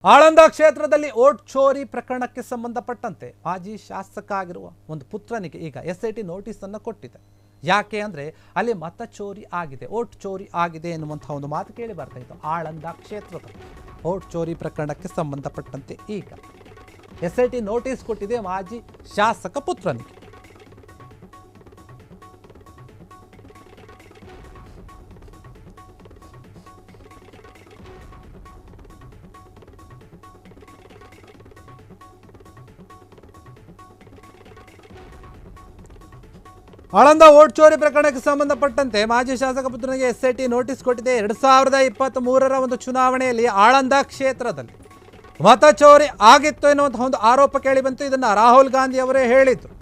ಆಳಂದ ಕ್ಷೇತ್ರದಲ್ಲಿ ವೋಟ್ ಚೋರಿ ಪ್ರಕರಣಕ್ಕೆ ಸಂಬಂಧಪಟ್ಟಂತೆ ಮಾಜಿ ಶಾಸಕ ಆಗಿರುವ ಒಂದು ಪುತ್ರನಿಗೆ ಈಗ ಎಸ್ಐಟಿ ನೋಟಿಸ್ ಅನ್ನು ಕೊಟ್ಟಿದೆ. ಯಾಕೆ ಅಂದರೆ ಅಲ್ಲಿ ಮತ ಚೋರಿ ಆಗಿದೆ, ವೋಟ್ ಚೋರಿ ಆಗಿದೆ ಎನ್ನುವಂತಹ ಒಂದು ಮಾತು ಕೇಳಿ ಬರ್ತಾ ಇತ್ತು. ಆಳಂದ ಕ್ಷೇತ್ರದ ವೋಟ್ ಚೋರಿ ಪ್ರಕರಣಕ್ಕೆ ಸಂಬಂಧಪಟ್ಟಂತೆ ಈಗ ಎಸ್ಐಟಿ ನೋಟಿಸ್ ಕೊಟ್ಟಿದೆ ಮಾಜಿ ಶಾಸಕ ಪುತ್ರನಿಗೆ. ಆಳಂದ ವೋಟ್ ಚೋರಿ ಪ್ರಕರಣಕ್ಕೆ ಸಂಬಂಧಪಟ್ಟಂತೆ ಮಾಜಿ ಶಾಸಕ ಪುತ್ರನಿಗೆ ಎಸ್ಐಟಿ ನೋಟಿಸ್ ಕೊಟ್ಟಿದೆ. 2023ರ ಒಂದು ಚುನಾವಣೆಯಲ್ಲಿ ಆಳಂದ ಕ್ಷೇತ್ರದಲ್ಲಿ ಮತ ಚೋರಿ ಆಗಿತ್ತು ಎನ್ನುವಂತಹ ಒಂದು ಆರೋಪ ಕೇಳಿ ಬಂತು. ಇದನ್ನು ರಾಹುಲ್ ಗಾಂಧಿ ಅವರೇ ಹೇಳಿದ್ರು.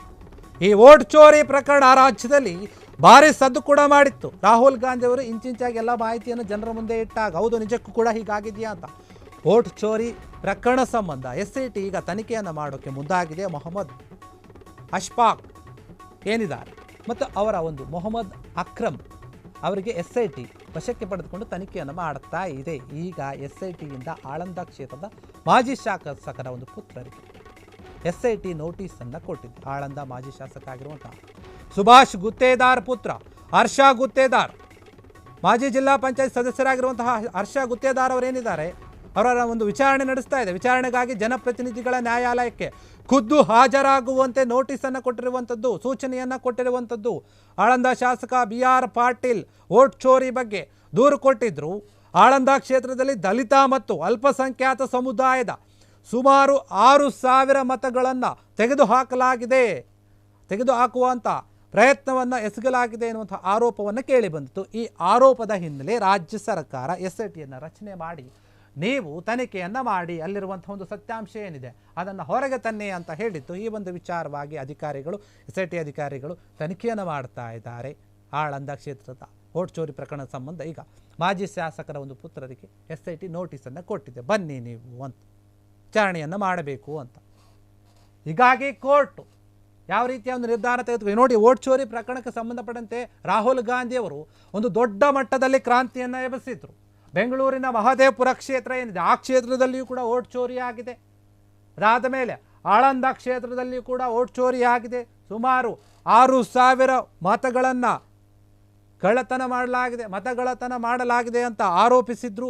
ಈ ವೋಟ್ ಚೋರಿ ಪ್ರಕರಣ ರಾಜ್ಯದಲ್ಲಿ ಭಾರಿ ಸದ್ದು ಕೂಡ ಮಾಡಿತ್ತು. ರಾಹುಲ್ ಗಾಂಧಿ ಅವರು ಇಂಚಿಂಚಾಗಿ ಎಲ್ಲ ಮಾಹಿತಿಯನ್ನು ಜನರ ಮುಂದೆ ಇಟ್ಟಾಗ ಹೌದು ನಿಜಕ್ಕೂ ಕೂಡ ಹೀಗಾಗಿದೆಯಾ ಅಂತ ವೋಟ್ ಚೋರಿ ಪ್ರಕರಣ ಸಂಬಂಧ ಎಸ್ಐಟಿ ಈಗ ತನಿಖೆಯನ್ನು ಮಾಡೋಕ್ಕೆ ಮುಂದಾಗಿದೆ. ಮೊಹಮ್ಮದ್ ಅಶ್ಫಾಕ್ ಏನಿದ್ದಾರೆ ಮತ್ತು ಅವರ ಒಂದು ಮೊಹಮ್ಮದ್ ಅಕ್ರಮ್ ಅವರಿಗೆ ಎಸ್ಐಟಿ ವಶಕ್ಕೆ ಪಡೆದುಕೊಂಡು ತನಿಖೆಯನ್ನು ಮಾಡುತ್ತಾ ಇದೆ. ಈಗ ಎಸ್ಐಟಿಯಿಂದ ಆಳಂದ ಕ್ಷೇತ್ರದ ಮಾಜಿ ಶಾಸಕರ ಒಂದು ಪುತ್ರರಿಗೆ ಎಸ್ಐಟಿ ನೋಟಿಸನ್ನು ಕೊಟ್ಟಿದೆ. ಆಳಂದ ಮಾಜಿ ಶಾಸಕ ಆಗಿರುವಂತಹ ಸುಭಾಷ್ ಗುತ್ತೇದಾರ್ ಪುತ್ರ ಹರ್ಷ ಗುತ್ತೇದಾರ್, ಮಾಜಿ ಜಿಲ್ಲಾ ಪಂಚಾಯತ್ ಸದಸ್ಯರಾಗಿರುವಂತಹ ಹರ್ಷ ಗುತ್ತೇದಾರ್ ಅವರೇನಿದ್ದಾರೆ ಅವರ ಒಂದು ವಿಚಾರಣೆ ನಡೆಸ್ತಾ ಇದೆ. ವಿಚಾರಣೆಗಾಗಿ ಜನಪ್ರತಿನಿಧಿಗಳ ನ್ಯಾಯಾಲಯಕ್ಕೆ ಖುದ್ದು ಹಾಜರಾಗುವಂತೆ ನೋಟಿಸನ್ನು ಕೊಟ್ಟಿರುವಂಥದ್ದು, ಸೂಚನೆಯನ್ನು ಕೊಟ್ಟಿರುವಂಥದ್ದು. ಆಳಂದ ಶಾಸಕ BR ಪಾಟೀಲ್ ವೋಟ್ ಚೋರಿ ಬಗ್ಗೆ ದೂರು ಕೊಟ್ಟಿದ್ದರು. ಆಳಂದ ಕ್ಷೇತ್ರದಲ್ಲಿ ದಲಿತ ಮತ್ತು ಅಲ್ಪಸಂಖ್ಯಾತ ಸಮುದಾಯದ ಸುಮಾರು 6,000 ಮತಗಳನ್ನು ತೆಗೆದುಹಾಕುವಂಥ ಪ್ರಯತ್ನವನ್ನು ಎಸಗಲಾಗಿದೆ ಎನ್ನುವಂಥ ಆರೋಪವನ್ನು ಕೇಳಿ ಬಂದಿತ್ತು. ಈ ಆರೋಪದ ಹಿನ್ನೆಲೆ ರಾಜ್ಯ ಸರ್ಕಾರ ಎಸ್ಐಟಿಯನ್ನು ರಚನೆ ಮಾಡಿ ನೀವು ತನಿಖೆಯನ್ನು ಮಾಡಿ ಅಲ್ಲಿರುವಂಥ ಒಂದು ಸತ್ಯಾಂಶ ಏನಿದೆ ಅದನ್ನು ಹೊರಗೆ ತನ್ನಿ ಅಂತ ಹೇಳಿತ್ತು. ಈ ಒಂದು ವಿಚಾರವಾಗಿ ಎಸ್ಐಟಿ ಅಧಿಕಾರಿಗಳು ತನಿಖೆಯನ್ನು ಮಾಡ್ತಾ ಇದ್ದಾರೆ. ಆಳಂದ ಕ್ಷೇತ್ರದ ವೋಟ್ ಚೋರಿ ಪ್ರಕರಣ ಸಂಬಂಧ ಈಗ ಮಾಜಿ ಶಾಸಕರ ಒಂದು ಪುತ್ರರಿಗೆ ಎಸ್ಐಟಿ ನೋಟಿಸನ್ನು ಕೊಟ್ಟಿದೆ. ಬನ್ನಿ ನೀವು ಅಂತ ವಿಚಾರಣೆಯನ್ನು ಮಾಡಬೇಕು ಅಂತ. ಹೀಗಾಗಿ ಕೋರ್ಟು ಯಾವ ರೀತಿಯ ಒಂದು ನಿರ್ಧಾರ ತೆಗೆದುಕೊಂಡು ನೋಡಿ, ವೋಟ್ ಚೋರಿ ಪ್ರಕರಣಕ್ಕೆ ಸಂಬಂಧಪಟ್ಟಂತೆ ರಾಹುಲ್ ಗಾಂಧಿಯವರು ಒಂದು ದೊಡ್ಡ ಮಟ್ಟದಲ್ಲಿ ಕ್ರಾಂತಿಯನ್ನು ಎಬ್ಬಿಸಿದ್ರು. ಬೆಂಗಳೂರಿನ ಮಹದೇವಪುರ ಕ್ಷೇತ್ರ ಏನಿದೆ ಆ ಕ್ಷೇತ್ರದಲ್ಲಿಯೂ ಕೂಡ ವೋಟ್ ಚೋರಿ ಆಗಿದೆ. ಅದಾದ ಮೇಲೆ ಆಳಂದ ಕ್ಷೇತ್ರದಲ್ಲಿಯೂ ಕೂಡ ವೋಟ್ ಚೋರಿ ಆಗಿದೆ. ಸುಮಾರು 6,000 ಮತಗಳನ್ನು ಮತಗಳತನ ಮಾಡಲಾಗಿದೆ ಅಂತ ಆರೋಪಿಸಿದ್ರು.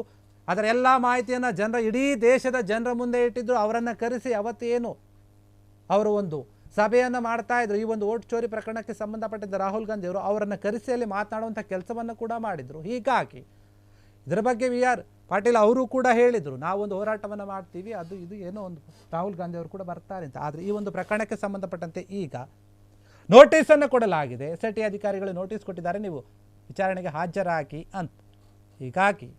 ಅದರ ಎಲ್ಲ ಮಾಹಿತಿಯನ್ನು ಇಡೀ ದೇಶದ ಜನರ ಮುಂದೆ ಇಟ್ಟಿದ್ರು. ಅವರನ್ನು ಕರೆಸಿ ಅವತ್ತೇನು ಅವರು ಒಂದು ಸಭೆಯನ್ನು ಮಾಡ್ತಾ ಇದ್ರು. ಈ ಒಂದು ವೋಟ್ ಚೋರಿ ಪ್ರಕರಣಕ್ಕೆ ಸಂಬಂಧಪಟ್ಟಿದ್ದ ರಾಹುಲ್ ಗಾಂಧಿ ಅವರು ಅವರನ್ನು ಕರೆಸಿ ಅಲ್ಲಿ ಮಾತನಾಡುವಂಥ ಕೆಲಸವನ್ನು ಕೂಡ ಮಾಡಿದರು. ಹೀಗಾಗಿ ಇದರ ಬಗ್ಗೆ BR ಪಾಟೀಲ್ ಅವರು ಕೂಡ ಹೇಳಿದರು, ನಾವೊಂದು ಹೋರಾಟವನ್ನು ಮಾಡ್ತೀವಿ, ಅದು ಇದು ಏನೋ ಒಂದು ರಾಹುಲ್ ಗಾಂಧಿ ಅವರು ಕೂಡ ಬರ್ತಾರೆ ಅಂತ. ಆದರೆ ಈ ಒಂದು ಪ್ರಕರಣಕ್ಕೆ ಸಂಬಂಧಪಟ್ಟಂತೆ ಈಗ ನೋಟಿಸನ್ನು ಕೊಡಲಾಗಿದೆ. ಎಸ್ಐಟಿ ಅಧಿಕಾರಿಗಳು ನೋಟಿಸ್ ಕೊಟ್ಟಿದ್ದಾರೆ, ನೀವು ವಿಚಾರಣೆಗೆ ಹಾಜರಾಗಿ ಅಂತ. ಹೀಗಾಗಿ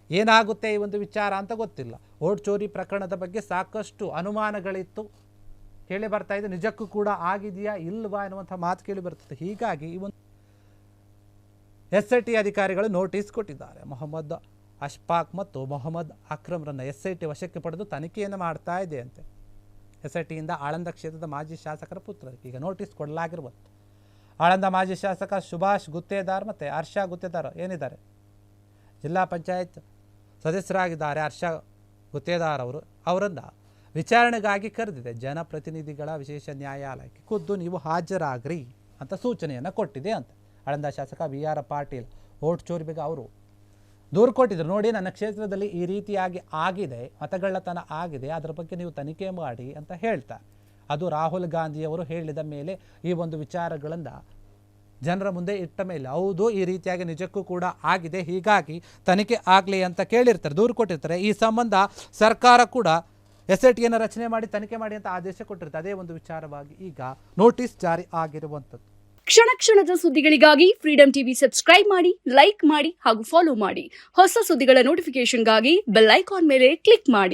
ಏನಾಗುತ್ತೆ ಈ ಒಂದು ವಿಚಾರ ಅಂತ ಗೊತ್ತಿಲ್ಲ. ವೋಟ್ ಚೋರಿ ಪ್ರಕರಣದ ಬಗ್ಗೆ ಸಾಕಷ್ಟು ಅನುಮಾನಗಳಿತ್ತು, ಕೇಳಿ ಬರ್ತಾ ಇದೆ. ನಿಜಕ್ಕೂ ಕೂಡ ಆಗಿದೆಯಾ ಇಲ್ವಾ ಎನ್ನುವಂಥ ಮಾತು ಕೇಳಿ ಬರ್ತದೆ. ಹೀಗಾಗಿ ಈ ಒಂದು ಎಸ್ಐಟಿ ಅಧಿಕಾರಿಗಳು ನೋಟಿಸ್ ಕೊಟ್ಟಿದ್ದಾರೆ. ಮೊಹಮ್ಮದ್ ಅಶ್ಫಾಕ್ ಮತ್ತು ಮೊಹಮ್ಮದ್ ಅಕ್ರಮ್ರನ್ನು ಎಸ್ಐಟಿ ವಶಕ್ಕೆ ಪಡೆದು ತನಿಖೆಯನ್ನು ಮಾಡ್ತಾ ಇದೆ ಅಂತೆ. ಎಸ್ಐಟಿಯಿಂದ ಆಳಂದ ಕ್ಷೇತ್ರದ ಮಾಜಿ ಶಾಸಕರ ಪುತ್ರರಿಗೆ ಈಗ ನೋಟಿಸ್ ಕೊಡಲಾಗಿರುವುದು. ಆಳಂದ ಮಾಜಿ ಶಾಸಕ ಸುಭಾಷ್ ಗುತ್ತೇದಾರ್ ಮತ್ತು ಹರ್ಷ ಗುತ್ತೇದಾರ್ ಏನಿದ್ದಾರೆ ಜಿಲ್ಲಾ ಪಂಚಾಯತ್ ಸದಸ್ಯರಾಗಿದ್ದಾರೆ. ಹರ್ಷ ಗುತ್ತೇದಾರ್ ಅವರನ್ನು ವಿಚಾರಣೆಗಾಗಿ ಕರೆದಿದೆ ಜನಪ್ರತಿನಿಧಿಗಳ ವಿಶೇಷ ನ್ಯಾಯಾಲಯಕ್ಕೆ. ಖುದ್ದು ನೀವು ಹಾಜರಾಗ್ರಿ ಅಂತ ಸೂಚನೆಯನ್ನು ಕೊಟ್ಟಿದೆ ಅಂತ. ಆಳಂದ ಶಾಸಕ BR ಪಾಟೀಲ್ ವೋಟ್ ಚೋರಿ ಬಗ್ಗೆ ಅವರು ದೂರು ಕೊಟ್ಟಿದ್ರು. ನೋಡಿ, ನನ್ನ ಕ್ಷೇತ್ರದಲ್ಲಿ ಈ ರೀತಿಯಾಗಿ ಆಗಿದೆ, ಮತಗಳ್ಳತನ ಆಗಿದೆ, ಅದರ ಬಗ್ಗೆ ನೀವು ತನಿಖೆ ಮಾಡಿ ಅಂತ ಹೇಳ್ತಾರೆ. ಅದು ರಾಹುಲ್ ಗಾಂಧಿಯವರು ಹೇಳಿದ ಮೇಲೆ ಈ ಒಂದು ವಿಚಾರಗಳನ್ನು ಜನರ ಮುಂದೆ ಇಟ್ಟ ಮೇಲೆ ಹೌದು ಈ ರೀತಿಯಾಗಿ ನಿಜಕ್ಕೂ ಕೂಡ ಆಗಿದೆ, ಹೀಗಾಗಿ ತನಿಖೆ ಆಗಲಿ ಅಂತ ಕೇಳಿರ್ತಾರೆ, ದೂರು ಕೊಟ್ಟಿರ್ತಾರೆ. ಈ ಸಂಬಂಧ ಸರ್ಕಾರ ಕೂಡ ಎಸ್ಐಟಿಯನ್ನು ರಚನೆ ಮಾಡಿ ತನಿಖೆ ಮಾಡಿ ಅಂತ ಆದೇಶ ಕೊಟ್ಟಿರ್ತಾರೆ. ಅದೇ ಒಂದು ವಿಚಾರವಾಗಿ ಈಗ ನೋಟಿಸ್ ಜಾರಿ ಆಗಿರುವಂಥದ್ದು. ಕ್ಷಣ ಕ್ಷಣದ ಸುದ್ದಿಗಳಿಗಾಗಿ ಫ್ರೀಡಂ ಟಿವಿ ಸಬ್ಸ್ಕ್ರೈಬ್ ಮಾಡಿ, ಲೈಕ್ ಮಾಡಿ ಹಾಗೂ ಫಾಲೋ ಮಾಡಿ. ಹೊಸ ಸುದ್ದಿಗಳ ನೋಟಿಫಿಕೇಶನ್ಗಾಗಿ ಬೆಲ್ ಐಕಾನ್ ಮೇಲೆ ಕ್ಲಿಕ್ ಮಾಡಿ.